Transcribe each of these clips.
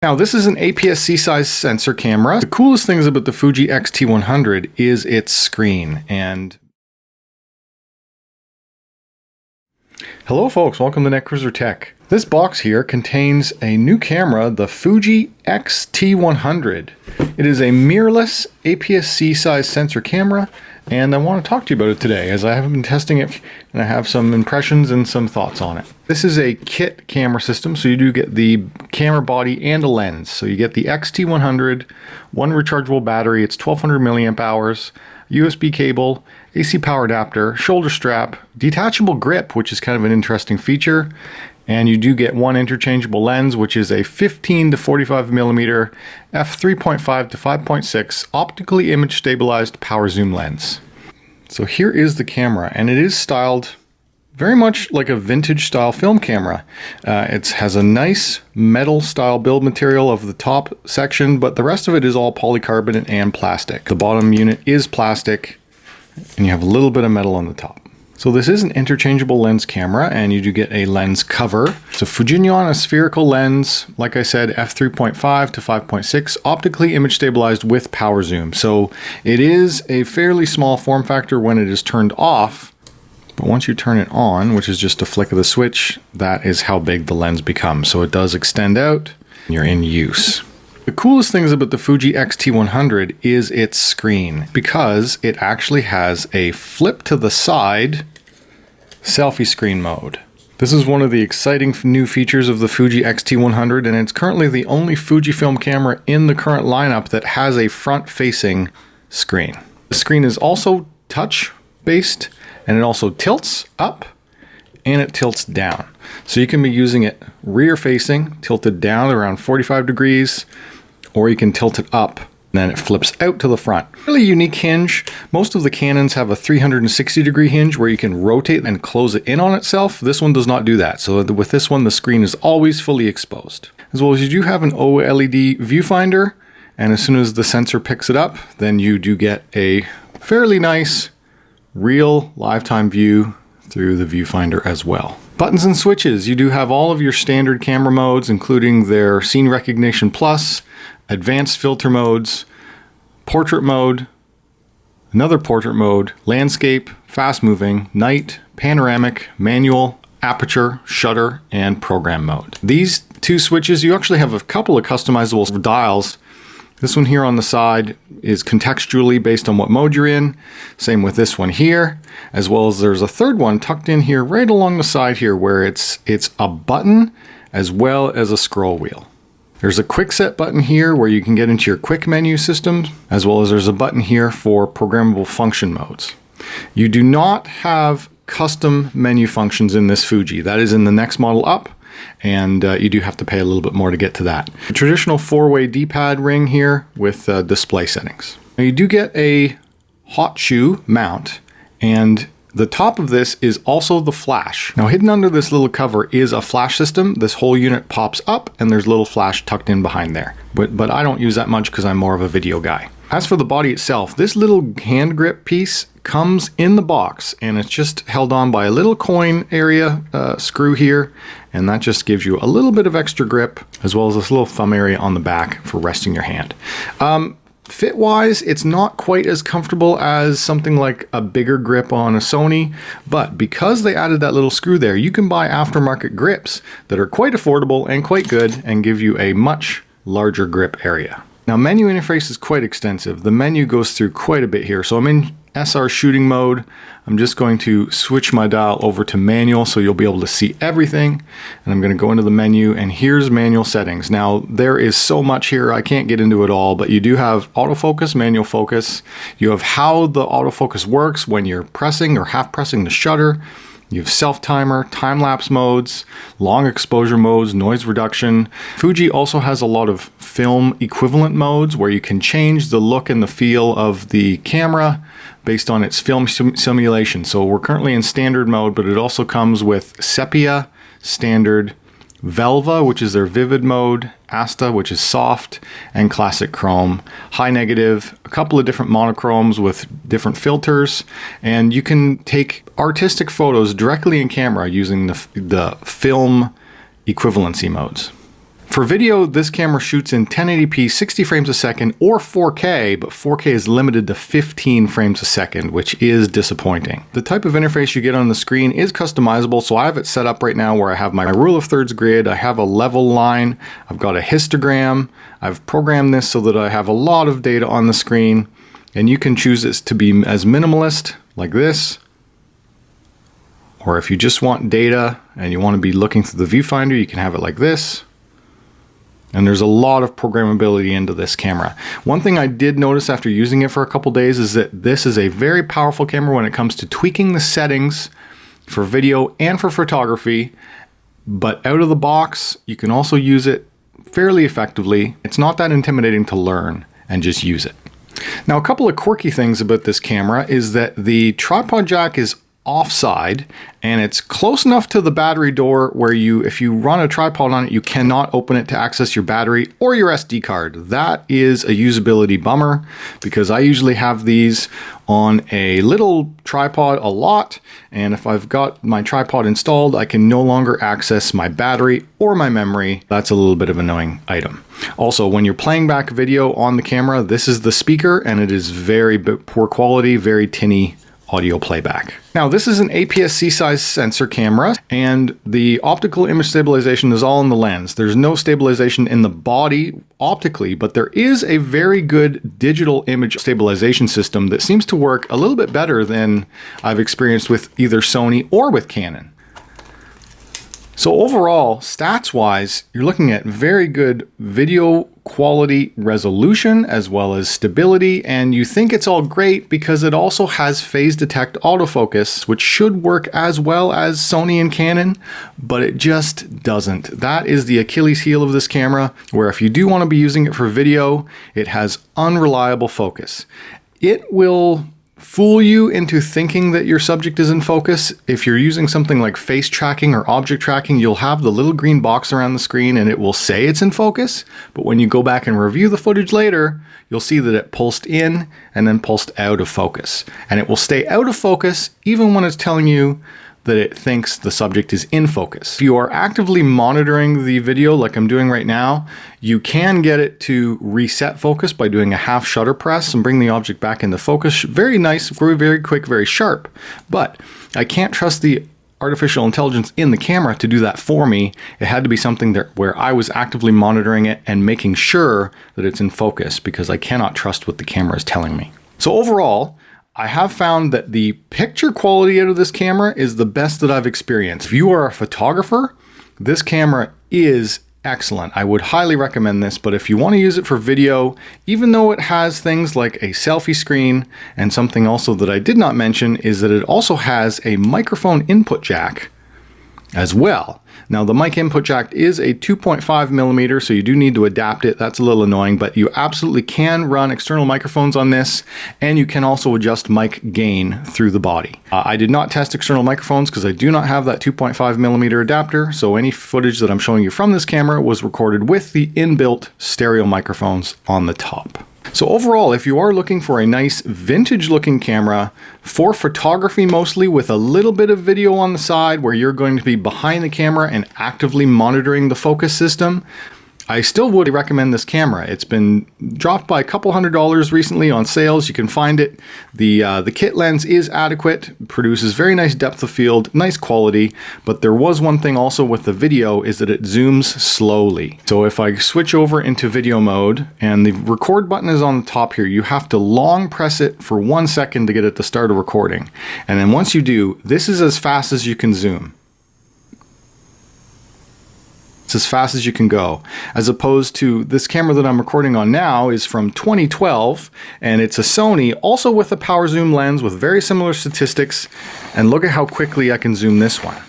Now this is an APS-C size sensor camera. The coolest things about the Fuji X-T100 is its screen. And hello folks, welcome to Netcruzer Tech. This box here contains a new camera, the Fuji X-T100. It is a mirrorless APS-C size sensor camera, and I want to talk to you about it today as I have been testing it and I have some impressions and some thoughts on it. This is a kit camera system, so you do get the camera body and a lens. So you get the X-T100, one rechargeable battery, it's 1200 milliamp hours, USB cable, AC power adapter, shoulder strap, detachable grip, which is kind of an interesting feature, and you do get one interchangeable lens, which is a 15 to 45 millimeter f3.5 to 5.6 optically image stabilized power zoom lens. So here is the camera, and it is styled very much like a vintage style film camera. It has a nice metal style build material of the top section, but the rest of it is all polycarbonate and plastic. The bottom unit is plastic, and you have a little bit of metal on the top. So this is an interchangeable lens camera, and you do get a lens cover. It's a Fujifilm, a spherical lens, like I said, f3.5 to 5.6, optically image stabilized with power zoom. So it is a fairly small form factor when it is turned off, but once you turn it on, which is just a flick of the switch, that is how big the lens becomes. So it does extend out, and you're in use. The coolest things about the Fuji X-T100 is its screen, because it actually has a flip to the side selfie screen mode. This is one of the exciting new features of the Fuji X-T100, and it's currently the only Fujifilm camera in the current lineup that has a front-facing screen. The screen is also touch-based, and it also tilts up and it tilts down. So you can be using it rear-facing, tilted down around 45 degrees, or you can tilt it up and then it flips out to the front. Really unique hinge. Most of the Canons have a 360 degree hinge where you can rotate and close it in on itself. This one does not do that. So with this one, the screen is always fully exposed. As well as you do have an OLED viewfinder, and as soon as the sensor picks it up, then you do get a fairly nice real lifetime view through the viewfinder as well. Buttons and switches. You do have all of your standard camera modes, including their Scene Recognition Plus, advanced filter modes, portrait mode, another portrait mode, landscape, fast moving, night, panoramic, manual, aperture, shutter, and program mode. These two switches, you actually have a couple of customizable dials. This one here on the side is contextually based on what mode you're in. Same with this one here, as well as there's a third one tucked in here right along the side here where it's a button as well as a scroll wheel. There's a quick set button here where you can get into your quick menu system, as well as there's a button here for programmable function modes. You do not have custom menu functions in this Fuji. That is in the next model up, and you do have to pay a little bit more to get to that. A traditional 4-way D-pad ring here with display settings. Now you do get a hot shoe mount, and the top of this is also the flash. Now hidden under this little cover is a flash system. This whole unit pops up and there's a little flash tucked in behind there. But I don't use that much because I'm more of a video guy. As for the body itself, this little hand grip piece comes in the box, and it's just held on by a little coin area screw here, and that just gives you a little bit of extra grip, as well as this little thumb area on the back for resting your hand. Fit wise, it's not quite as comfortable as something like a bigger grip on a Sony, but because they added that little screw there, you can buy aftermarket grips that are quite affordable and quite good and give you a much larger grip area. Now, menu interface is quite extensive. The menu goes through quite a bit here. So I'm in SR shooting mode. I'm just going to switch my dial over to manual so you'll be able to see everything. And I'm going to go into the menu, and here's manual settings. Now, there is so much here, I can't get into it all, but you do have autofocus, manual focus. You have how the autofocus works when you're pressing or half pressing the shutter. You have self-timer, time-lapse modes, long exposure modes, noise reduction. Fuji also has a lot of film equivalent modes where you can change the look and the feel of the camera based on its film simulation. So we're currently in standard mode, but it also comes with sepia, standard, Velva, which is their vivid mode, Asta, which is soft, and classic chrome, high negative, a couple of different monochromes with different filters, and you can take artistic photos directly in camera using the film equivalency modes. For video, this camera shoots in 1080p 60 frames a second or 4K, but 4K is limited to 15 frames a second, which is disappointing. The type of interface you get on the screen is customizable, so I have it set up right now where I have my rule of thirds grid, I have a level line, I've got a histogram, I've programmed this so that I have a lot of data on the screen, and you can choose this to be as minimalist, like this, or if you just want data and you want to be looking through the viewfinder, you can have it like this. And there's a lot of programmability into this camera. One thing I did notice after using it for a couple days is that this is a very powerful camera when it comes to tweaking the settings for video and for photography. But out of the box, you can also use it fairly effectively. It's not that intimidating to learn and just use it. Now, a couple of quirky things about this camera is that the tripod jack is offside and it's close enough to the battery door where if you run a tripod on it, you cannot open it to access your battery or your SD card. That is a usability bummer because I usually have these on a little tripod a lot, and if I've got my tripod installed, I can no longer access my battery or my memory. That's a little bit of an annoying item. Also, when you're playing back video on the camera, this is the speaker and it is very poor quality, very tinny audio playback. Now, this is an APS-C size sensor camera, and the optical image stabilization is all in the lens. There's no stabilization in the body optically, but there is a very good digital image stabilization system that seems to work a little bit better than I've experienced with either Sony or with Canon. So overall, stats-wise, you're looking at very good video quality resolution as well as stability, and you think it's all great because it also has phase detect autofocus, which should work as well as Sony and Canon, but it just doesn't. That is the Achilles heel of this camera, where if you do want to be using it for video, it has unreliable focus. It will fool you into thinking that your subject is in focus. If you're using something like face tracking or object tracking, you'll have the little green box around the screen and it will say it's in focus. But when you go back and review the footage later, you'll see that it pulsed in and then pulsed out of focus. And it will stay out of focus even when it's telling you that it thinks the subject is in focus. If you are actively monitoring the video like I'm doing right now, you can get it to reset focus by doing a half shutter press and bring the object back into focus. Very nice, very quick, very sharp. But I can't trust the artificial intelligence in the camera to do that for me. It had to be something where I was actively monitoring it and making sure that it's in focus, because I cannot trust what the camera is telling me. So overall, I have found that the picture quality out of this camera is the best that I've experienced. If you are a photographer, this camera is excellent. I would highly recommend this, but if you want to use it for video, even though it has things like a selfie screen, and something also that I did not mention is that it also has a microphone input jack as well. Now, the mic input jack is a 2.5 millimeter, so you do need to adapt it. That's a little annoying, but you absolutely can run external microphones on this, and you can also adjust mic gain through the body. I did not test external microphones because I do not have that 2.5 millimeter adapter, so any footage that I'm showing you from this camera was recorded with the inbuilt stereo microphones on the top. So overall, if you are looking for a nice vintage looking camera for photography mostly, with a little bit of video on the side where you're going to be behind the camera and actively monitoring the focus system, I still would recommend this camera. It's been dropped by a couple $100s recently on sales. You can find it. The kit lens is adequate, produces very nice depth of field, nice quality, but there was one thing also with the video is that it zooms slowly. So if I switch over into video mode and the record button is on the top here, you have to long press it for 1 second to get it to start a recording. And then once you do, this is as fast as you can zoom. It's as fast as you can go, as opposed to this camera that I'm recording on now is from 2012, and it's a Sony, also with a power zoom lens with very similar statistics, and look at how quickly I can zoom this one.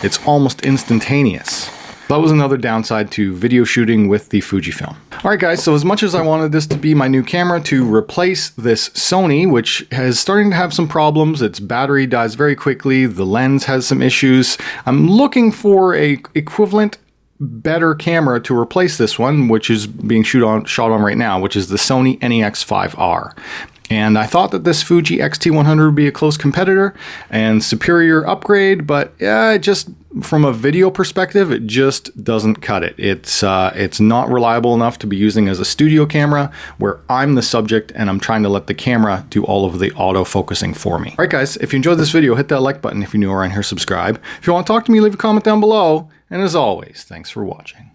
It's almost instantaneous. That was another downside to video shooting with the Fujifilm. Alright guys, so as much as I wanted this to be my new camera to replace this Sony, which is starting to have some problems, its battery dies very quickly, the lens has some issues, I'm looking for a equivalent better camera to replace this one, which is being shot on right now, which is the Sony NEX5R. And I thought that this Fuji X-T100 would be a close competitor and superior upgrade, but yeah, it just from a video perspective, it just doesn't cut it. It's not reliable enough to be using as a studio camera where I'm the subject and I'm trying to let the camera do all of the auto-focusing for me. All right, guys, if you enjoyed this video, hit that like button. If you're new around here, subscribe. If you want to talk to me, leave a comment down below. And as always, thanks for watching.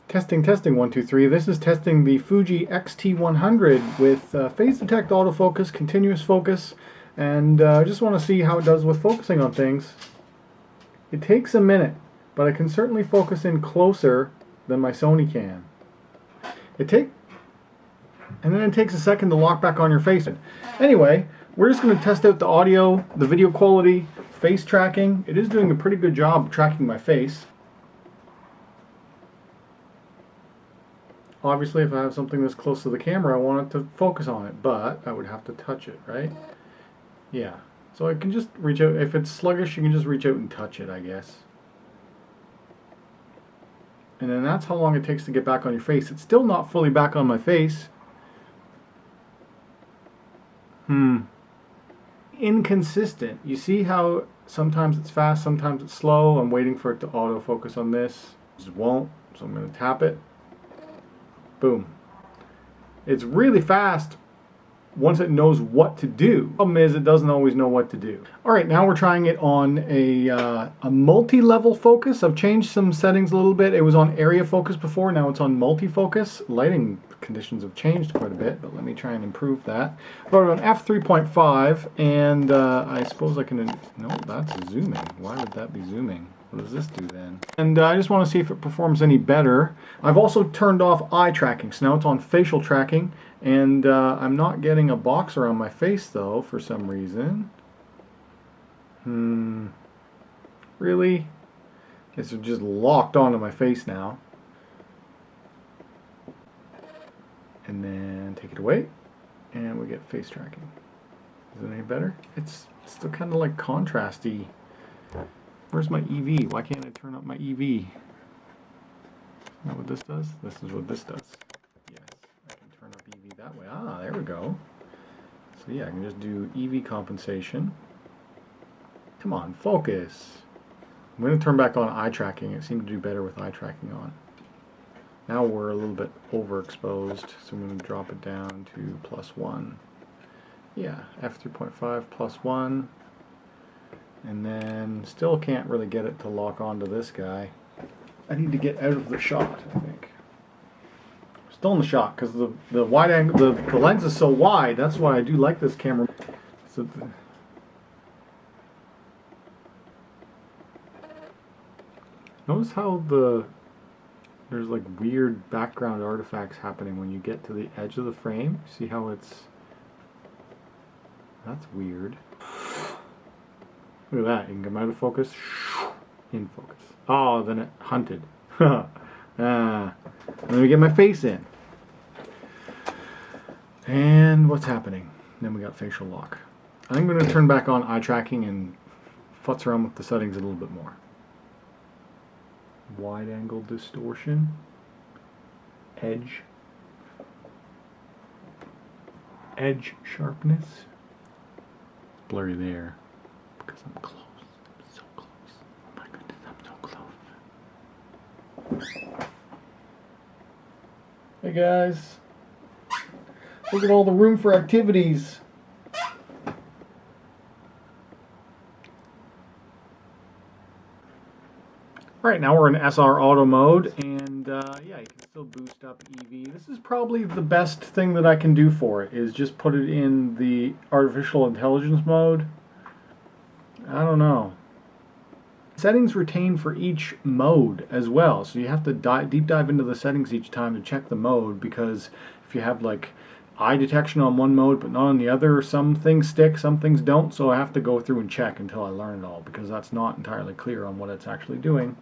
Testing, 1, 2, 3. This is testing the Fuji X-T100 with phase detect autofocus, continuous focus, and I just want to see how it does with focusing on things. It takes a minute, but I can certainly focus in closer than my Sony can. And then it takes a second to lock back on your face. Anyway, we're just going to test out the audio, the video quality, face tracking. It is doing a pretty good job tracking my face. Obviously, if I have something this close to the camera, I want it to focus on it, but I would have to touch it, right? Yeah. So I can just reach out. If it's sluggish, you can just reach out and touch it, I guess. And then that's how long it takes to get back on your face. It's still not fully back on my face. Inconsistent. You see how sometimes it's fast, sometimes it's slow. I'm waiting for it to autofocus on this. It just won't, so I'm going to tap it. Boom. It's really fast once it knows what to do. Problem is, it doesn't always know what to do. Alright, now we're trying it on a multi-level focus. I've changed some settings a little bit. It was on area focus before, now it's on multi-focus. Lighting conditions have changed quite a bit, but let me try and improve that. But on f3.5, and I suppose I can... No, that's zooming. Why would that be zooming? What does this do then? And I just want to see if it performs any better. I've also turned off eye tracking, so now it's on facial tracking, and I'm not getting a box around my face though for some reason. Really? It's just locked onto my face now. And then take it away, and we get face tracking. Is it any better? It's still kind of like contrasty. Where's my EV? Why can't I turn up my EV? Is that what this does? This is what this does. Yes, I can turn up EV that way. Ah, there we go. So yeah, I can just do EV compensation. Come on, focus. I'm going to turn back on eye tracking. It seemed to do better with eye tracking on. Now we're a little bit overexposed, so I'm going to drop it down to +1. Yeah, f3.5 +1. And then still can't really get it to lock onto this guy. I need to get out of the shot, I think. Still in the shot because the wide angle, the lens is so wide. That's why I do like this camera. So notice how there's like weird background artifacts happening when you get to the edge of the frame. See how that's weird. Look at that, you can come out of focus, in focus. Oh, then it hunted. Let me get my face in. And what's happening? Then we got facial lock. I think I'm going to turn back on eye tracking and futz around with the settings a little bit more. Wide angle distortion. Edge sharpness. Blurry there. Because I'm close. I'm so close. Oh my goodness, I'm so close. Hey guys. Look at all the room for activities. Alright, now we're in SR auto mode, and yeah, you can still boost up EV. This is probably the best thing that I can do for it, is just put it in the artificial intelligence mode. I don't know. Settings retain for each mode as well, so you have to deep dive into the settings each time to check the mode, because if you have like eye detection on one mode but not on the other, some things stick, some things don't, so I have to go through and check until I learn it all, because that's not entirely clear on what it's actually doing.